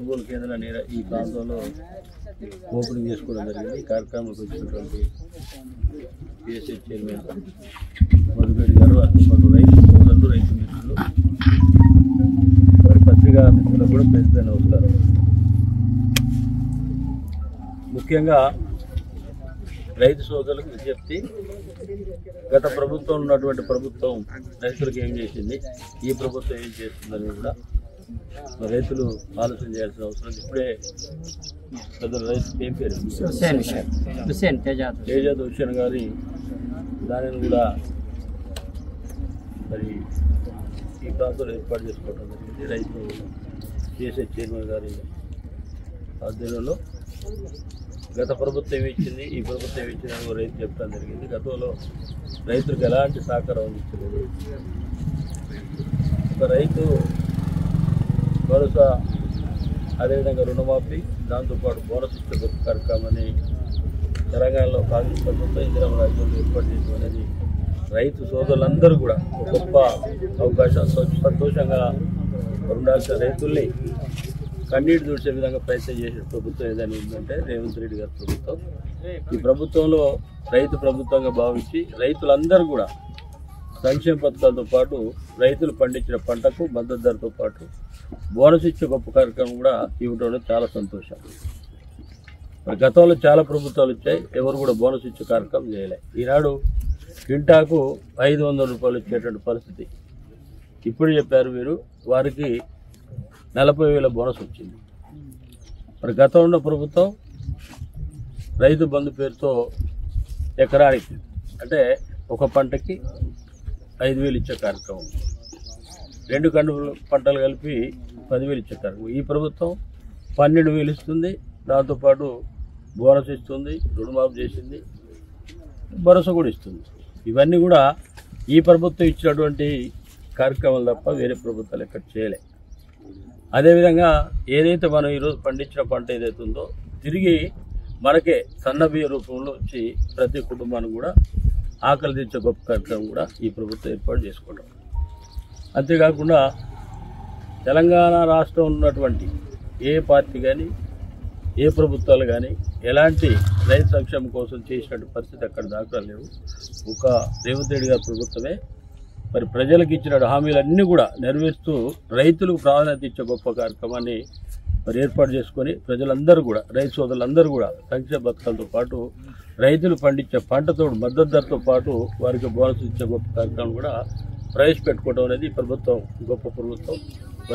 కొనుగోలు కేంద్రాన్ని ఈ ప్రాంతంలో ఓపెనింగ్ చేసుకోవడం జరిగింది. ఈ కార్యక్రమానికి వచ్చినటువంటి పిఎస్సి చైర్మన్ మధుగడి గారు, అతను రైతు సోదరులు, రైతు మిత్రులు, మరి పత్రికా మిత్రులకు కూడా పేరు నమస్కారం. ముఖ్యంగా రైతు సోదరులకు విజ్ఞప్తి, గత ప్రభుత్వం ఉన్నటువంటి ప్రభుత్వం రైతులకు ఏం చేసింది, ఈ ప్రభుత్వం ఏం చేస్తుందని కూడా రైతులు ఆలోచన చేయాల్సిన అవసరం. ఇప్పుడే పెద్దలు రైతు ఏం పేరు తేజాద్ హుస్సేన్ గారి దానిని కూడా మరి ఈ ప్రాంతంలో ఏర్పాటు చేసుకోవడం జరిగింది. రైతు చేసే చైర్మన్ గారి ఆధ్వర్యంలో గత ప్రభుత్వం ఏమి ఇచ్చింది, ఈ ప్రభుత్వం ఏమి ఇచ్చిందని రైతు చెప్పడం జరిగింది. గతంలో రైతులకు ఎలాంటి సహకారం అందించలేదు. ఒక రైతు భరోసా, అదేవిధంగా రుణమాఫీ, దాంతోపాటు బోనస్ ఇచ్చే గొప్ప కార్యక్రమాన్ని తెలంగాణలో కాంగ్రెస్ ప్రభుత్వం ఇందిరమ్మ రాజ్యంలో ఏర్పాటు చేయడం అనేది రైతు సోదరులందరూ కూడా ఒక గొప్ప అవకాశం. సంతోషంగా ఉండాల్సిన రైతుల్ని కన్నీటి దూడ్చే విధంగా ప్రయత్నం చేసిన ప్రభుత్వం ఏదైనా ఉందంటే రేవంత్ రెడ్డి గారి ప్రభుత్వం. ఈ ప్రభుత్వంలో రైతు ప్రభుత్వంగా భావించి రైతులందరూ కూడా సంక్షేమ పథకాలతో పాటు రైతులు పండించిన పంటకు మద్దతు ధరతో పాటు బోనస్ ఇచ్చే గొప్ప కార్యక్రమం కూడా ఇవ్వడం చాలా సంతోషం. మరి గతంలో చాలా ప్రభుత్వాలు వచ్చాయి, ఎవరు కూడా బోనస్ ఇచ్చే కార్యక్రమం చేయలే. ఈనాడు క్వింటాకు 500 రూపాయలు ఇచ్చేటువంటి పరిస్థితి. ఇప్పుడు చెప్పారు మీరు, వారికి 40,000 బోనస్ వచ్చింది. మరి గతంలో ఉన్న ప్రభుత్వం రైతు బంధు పేరుతో ఎకరానికి అంటే ఒక పంటకి 5,000 ఇచ్చే కార్యక్రమం, 2 పంటలు కలిపి 10,000 ఇచ్చే కార్యక్రమం. ఈ ప్రభుత్వం 12,000 ఇస్తుంది, దాంతోపాటు బోనస్ ఇస్తుంది, రుణమాఫీ చేసింది, భరోసా కూడా ఇస్తుంది. ఇవన్నీ కూడా ఈ ప్రభుత్వం ఇచ్చినటువంటి కార్యక్రమాలు తప్ప వేరే ప్రభుత్వాలు ఎక్కడ చేయలే. అదేవిధంగా ఏదైతే మనం ఈరోజు పండించిన పంట ఏదైతే ఉందో తిరిగి మనకే సన్నబియ్య రూపంలో వచ్చి ప్రతి కుటుంబానికి కూడా ఆకలి తీర్చే గొప్ప కార్యక్రమం కూడా ఈ ప్రభుత్వం ఏర్పాటు చేసుకోవడం. అంతేకాకుండా తెలంగాణ రాష్ట్రం ఉన్నటువంటి ఏ పార్టీ కానీ ఏ ప్రభుత్వాలు కానీ ఎలాంటి రైతు సంక్షేమం కోసం చేసినట్టు పరిస్థితి అక్కడ దాఖలు లేవు. ఒక రేవంత్ రెడ్డి గారి ప్రభుత్వమే మరి ప్రజలకు ఇచ్చిన హామీలన్నీ కూడా నెరవేరుస్తూ రైతులకు ప్రాధాన్యత ఇచ్చే గొప్ప కార్యక్రమాన్ని మరి ఏర్పాటు చేసుకొని ప్రజలందరూ కూడా రైతు సోదరులందరూ కూడా సంక్షేమ పథకాలతో పాటు రైతులు పండించే పంటతో మద్దతు ధరతో పాటు వారికి బోనస్ ఇచ్చే గొప్ప కార్యక్రమం కూడా ప్రవేశపెట్టుకోవడం అనేది ప్రభుత్వం గొప్ప ప్రభుత్వం.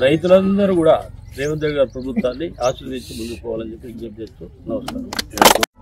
రైతులందరూ కూడా రేవంత్ రెడ్డి గారి ప్రభుత్వాన్ని ఆశీర్వదించి ముందుకు పోవాలని చెప్పి విజ్ఞప్తి చేస్తూ నమస్కారం.